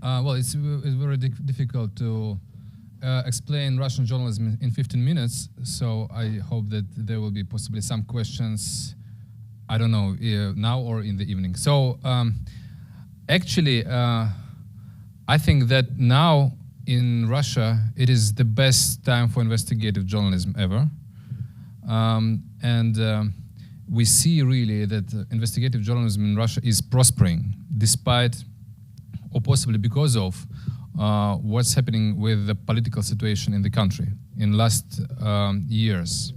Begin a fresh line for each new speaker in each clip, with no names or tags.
Well, it's very difficult to explain Russian journalism in 15 minutes, so I hope that there will be possibly some questions, I don't know, now or in the evening. So actually, I think that now in Russia, it is the best time for investigative journalism ever. We see really that investigative journalism in Russia is prospering, despite or possibly because of what's happening with the political situation in the country in last years.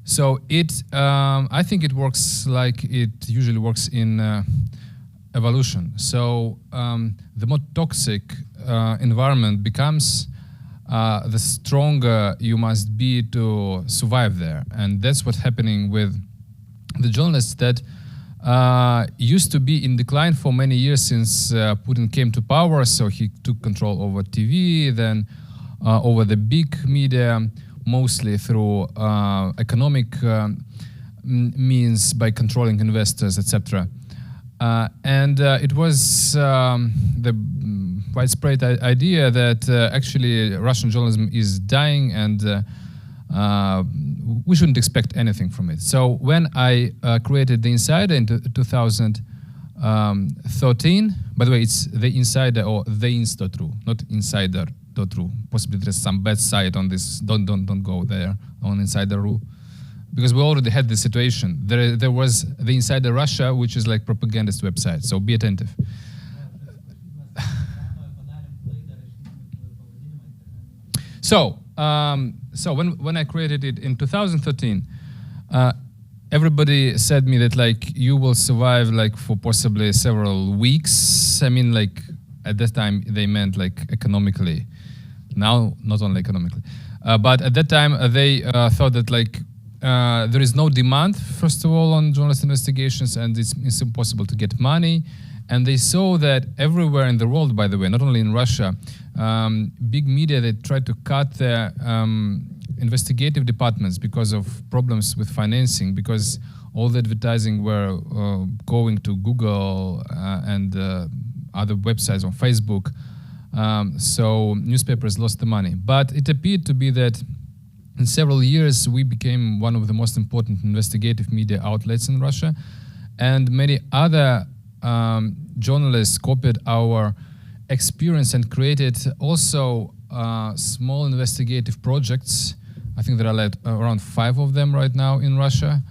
So I think it works like it usually works in evolution. So the more toxic environment becomes, the stronger you must be to survive there. And that's what's happening with the journalists that used to be in decline for many years since Putin came to power. So he took control over TV, then over the big media, mostly through economic means by controlling investors, etc. It was the widespread idea that actually Russian journalism is dying and we shouldn't expect anything from it. So when I created The Insider in 2013, by the way, it's The Insider or TheIns.ru, not Insider.ru. Possibly there's some bad site on this. Don't go there on Insider.ru, because we already had this situation. There was The Insider Russia, which is like propagandist website. So be attentive. So when I created it in 2013, everybody said me that like you will survive like for possibly several weeks. I mean, like at that time they meant like economically. Now not only economically, but at that time they thought that like there is no demand, first of all, on journalist investigations, and it's impossible to get money. And they saw that everywhere in the world, by the way, not only in Russia, big media, they tried to cut their investigative departments because of problems with financing, because all the advertising were going to Google and other websites on Facebook. So newspapers lost the money. But it appeared to be that in several years, we became one of the most important investigative media outlets in Russia. And many other journalists copied our experience and created also small investigative projects. I think there are like around 5 of them right now in Russia.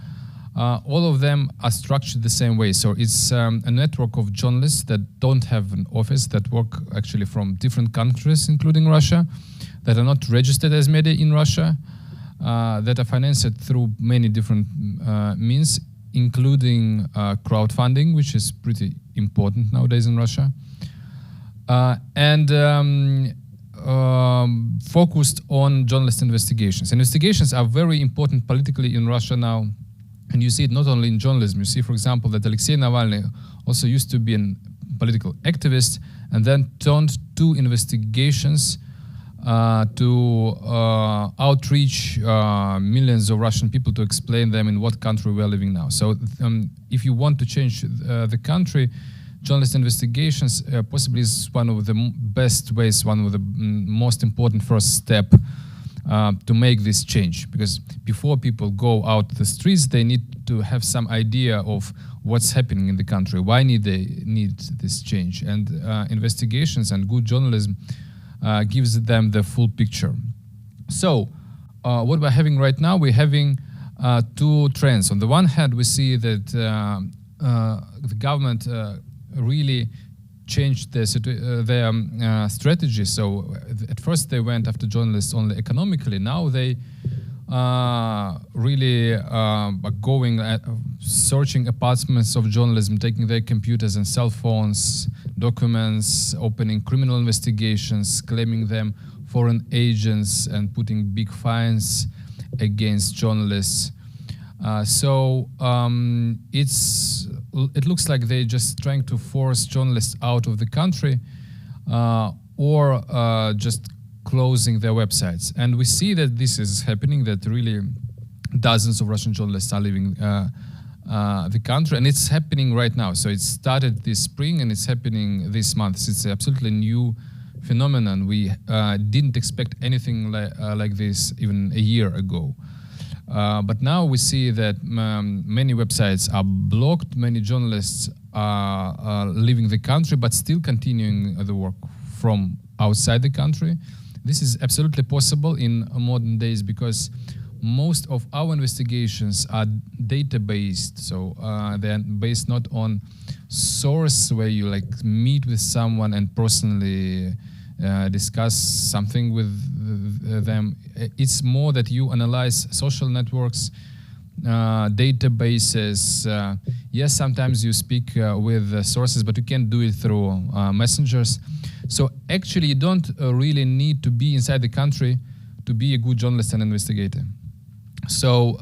All of them are structured the same way. So it's a network of journalists that don't have an office, that work actually from different countries, including Russia, that are not registered as media in Russia, that are financed through many different means, including crowdfunding, which is pretty important nowadays in Russia, and focused on journalist investigations. Investigations are very important politically in Russia now, and you see it not only in journalism. You see, for example, that Alexei Navalny also used to be a political activist and then turned to investigations to outreach millions of Russian people to explain them in what country we are living now. So if you want to change the country, journalist investigations possibly is one of the best ways, one of the most important first step to make this change. Because before people go out the streets, they need to have some idea of what's happening in the country. Why they need this change? And investigations and good journalism gives them the full picture. So what we're having right now, we're having 2 trends. On the one hand, we see that the government really changed their strategy. So at first they went after journalists only economically. Now they really are going at searching apartments of journalism, taking their computers and cell phones, documents, opening criminal investigations, claiming them foreign agents, and putting big fines against journalists. It looks like they're just trying to force journalists out of the country or just closing their websites. And we see that this is happening, that really dozens of Russian journalists are leaving the country, and it's happening right now. So it started this spring, and it's happening this month. It's absolutely new phenomenon. We didn't expect anything like this even a year ago. But now we see that many websites are blocked, many journalists are leaving the country, but still continuing the work from outside the country. This is absolutely possible in modern days because most of our investigations are data-based, so they're based not on source where you like meet with someone and personally discuss something with them. It's more that you analyze social networks, databases. Yes, sometimes you speak with sources, but you can't do it through messengers. So actually, you don't really need to be inside the country to be a good journalist and investigator. So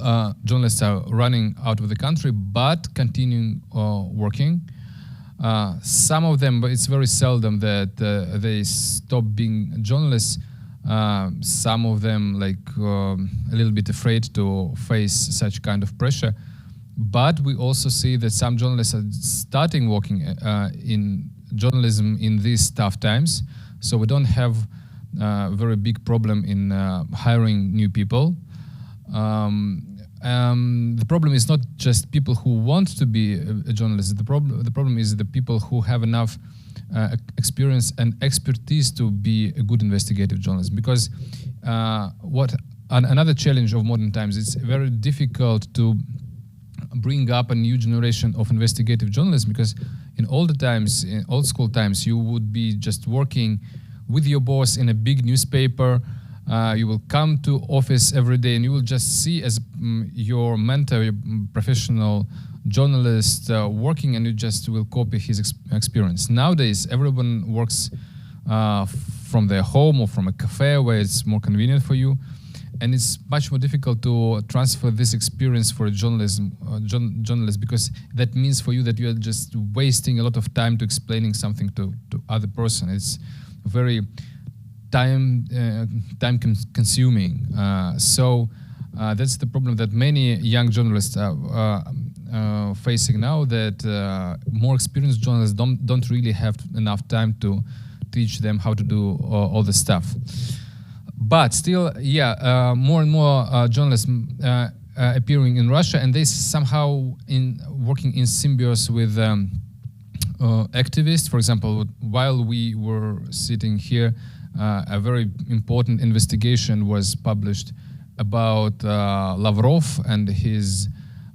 journalists are running out of the country, but continuing working. Some of them, but it's very seldom that they stop being journalists. Some of them like a little bit afraid to face such kind of pressure. But we also see that some journalists are starting working in journalism in these tough times. So we don't have a very big problem in hiring new people. The problem is not just people who want to be a journalist. The problem is the people who have enough experience and expertise to be a good investigative journalist. Because another challenge of modern times, it's very difficult to bring up a new generation of investigative journalists, because in older times, in old school times, you would be just working with your boss in a big newspaper. You will come to office every day and you will just see as your mentor, your professional journalist working, and you just will copy his experience. Nowadays, everyone works from their home or from a cafe where it's more convenient for you. And it's much more difficult to transfer this experience for a journalist, because that means for you that you are just wasting a lot of time to explaining something to other person. It's very time consuming. So that's the problem that many young journalists are facing now, that more experienced journalists don't really have enough time to teach them how to do all the stuff. But still, more and more journalists appearing in Russia, and they somehow working in symbiosis with activists. For example, while we were sitting here, a very important investigation was published about Lavrov and his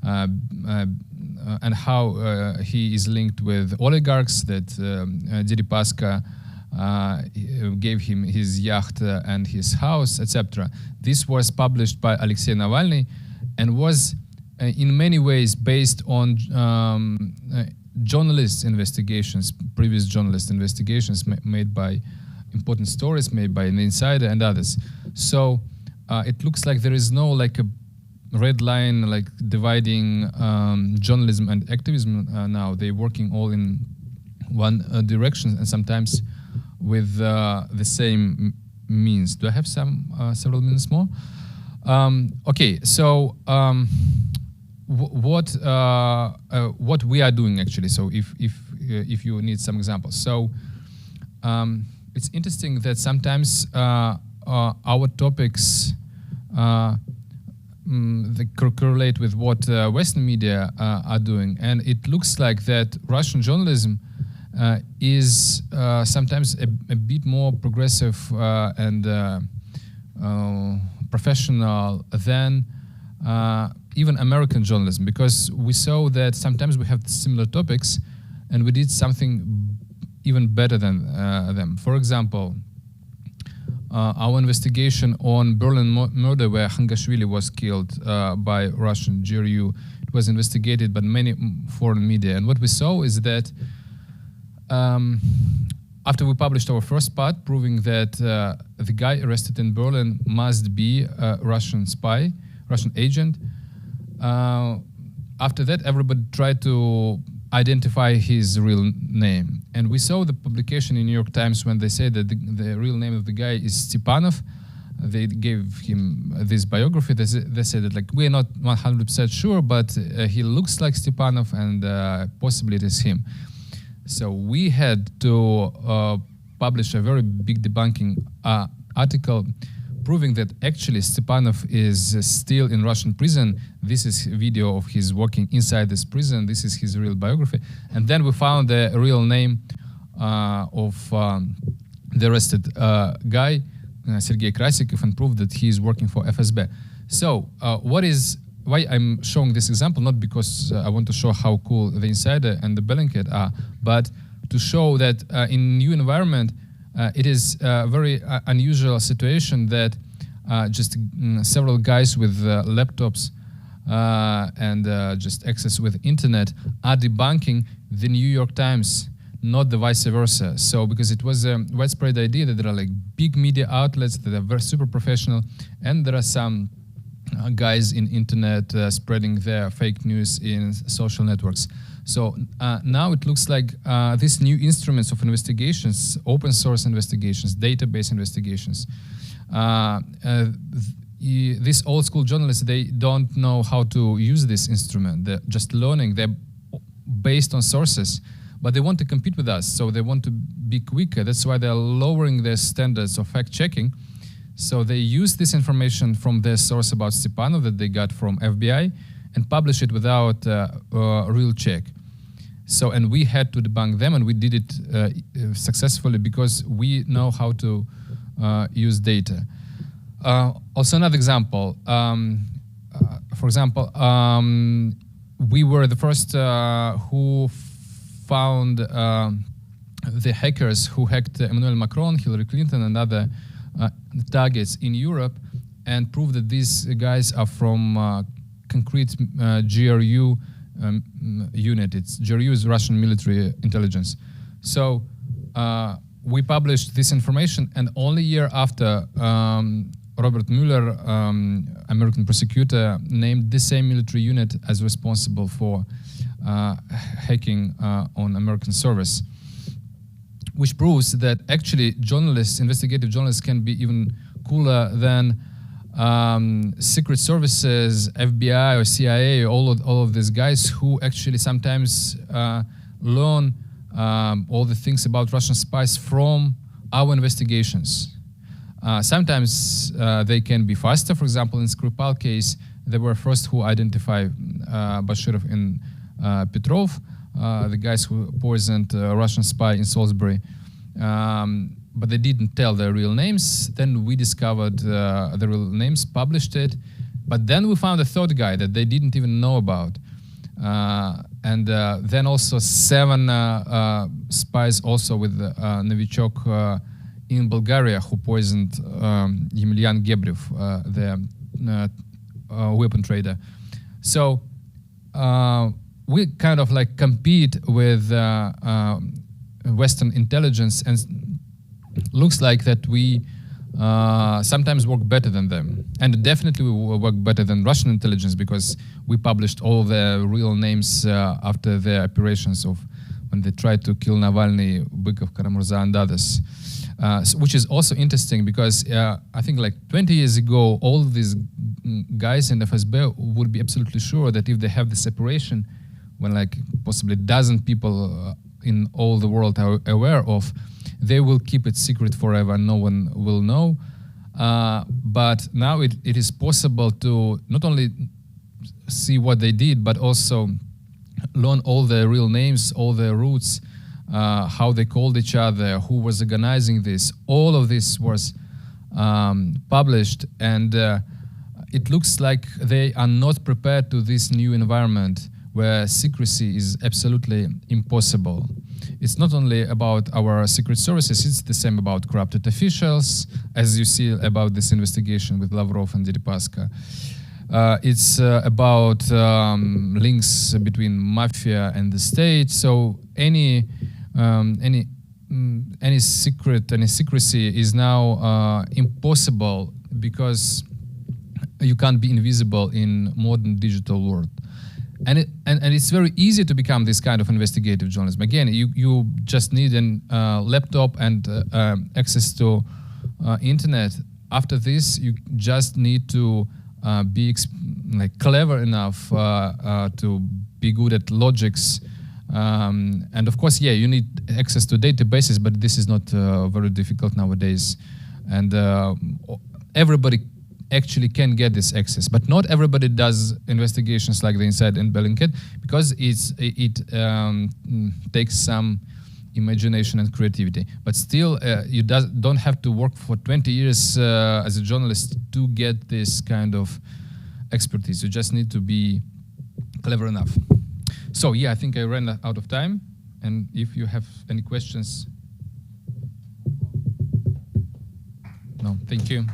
and how he is linked with oligarchs, that Deripaska gave him his yacht and his house, etc. This was published by Alexei Navalny and was in many ways based on journalists' investigations, previous journalist investigations made by important stories made by an insider and others. So it looks like there is no like a red line like dividing journalism and activism now. They're working all in one direction, and sometimes with the same means. Do I have several minutes more? Okay, so what we are doing actually. So if you need some examples, so it's interesting that sometimes our topics they correlate with what Western media are doing, and it looks like that Russian journalism is sometimes a bit more progressive and professional than even American journalism, because we saw that sometimes we have similar topics and we did something even better than them. For example, our investigation on Berlin murder, where Hangashvili was killed by Russian GRU, it was investigated by many foreign media, and what we saw is that after we published our first part proving that the guy arrested in Berlin must be a Russian spy, Russian agent, after that everybody tried to identify his real name. And we saw the publication in New York Times when they say that the real name of the guy is Stepanov. they gave him this biography. They said that like we're not 100% sure, but he looks like Stepanov, and possibly it is him. So we had to publish a very big debunking article proving that actually Stepanov is still in Russian prison. This is a video of his walking inside this prison. This is his real biography. And then we found the real name of the arrested guy, Sergei Krasikov, and proved that he is working for FSB. So why I'm showing this example, not because I want to show how cool the Insider and the Bellingcat are, but to show that in new environment, it is a very unusual situation that just several guys with laptops and just access with internet are debunking the New York Times, not the vice versa. So because it was a widespread idea that there are like big media outlets that are very super professional, and there are some guys in internet spreading their fake news in social networks. So now it looks like these new instruments of investigations, open source investigations, database investigations, these old school journalists, they don't know how to use this instrument. They're just learning. They're based on sources, but they want to compete with us. So they want to be quicker. That's why they're lowering their standards of fact checking. So they use this information from their source about Stepanov that they got from FBI and publish it without real check. So, and we had to debunk them, and we did it successfully because we know how to use data. Also another example, for example, we were the first who found the hackers who hacked Emmanuel Macron, Hillary Clinton, and other targets in Europe, and proved that these guys are from concrete GRU unit. GRU is Russian military intelligence. So we published this information, and only a year after Robert Mueller, American prosecutor, named the same military unit as responsible for hacking on American servers, which proves that actually journalists, investigative journalists, can be even cooler than secret services, FBI or CIA, all of these guys who actually sometimes learn all the things about Russian spies from our investigations. Sometimes they can be faster. For example, in Skripal case, they were first who identified Bashirov and Petrov, the guys who poisoned a Russian spy in Salisbury. But they didn't tell their real names. Then we discovered the real names, published it. But then we found a third guy that they didn't even know about. And then also 7 spies also with Novichok in Bulgaria who poisoned Emelian Gebrev, the weapon trader. So we kind of like compete with Western intelligence, and looks like that we sometimes work better than them. And definitely we work better than Russian intelligence because we published all the real names after the operations of when they tried to kill Navalny, Bykov, Karamurza, and others. Which is also interesting because I think like 20 years ago, all these guys in FSB would be absolutely sure that if they have the separation, when like possibly a dozen people in all the world are aware of, they will keep it secret forever. No one will know. But now it is possible to not only see what they did, but also learn all their real names, all their roots, how they called each other, who was organizing this. All of this was published, and it looks like they are not prepared to this new environment where secrecy is absolutely impossible. It's not only about our secret services, it's the same about corrupted officials, as you see about this investigation with Lavrov and Deripaska. It's about links between mafia and the state. So any secrecy is now impossible because you can't be invisible in modern digital world. And it's very easy to become this kind of investigative journalism. Again, you just need a laptop and access to internet, after this, you just need to be like clever enough to be good at logics. And of course, yeah, you need access to databases, but this is not very difficult nowadays. And everybody actually can get this access, but not everybody does investigations like the Inside and Bellingcat, because it takes some imagination and creativity. But still, you don't have to work for 20 years as a journalist to get this kind of expertise. You just need to be clever enough. So yeah, I think I ran out of time. And if you have any questions. No, thank you.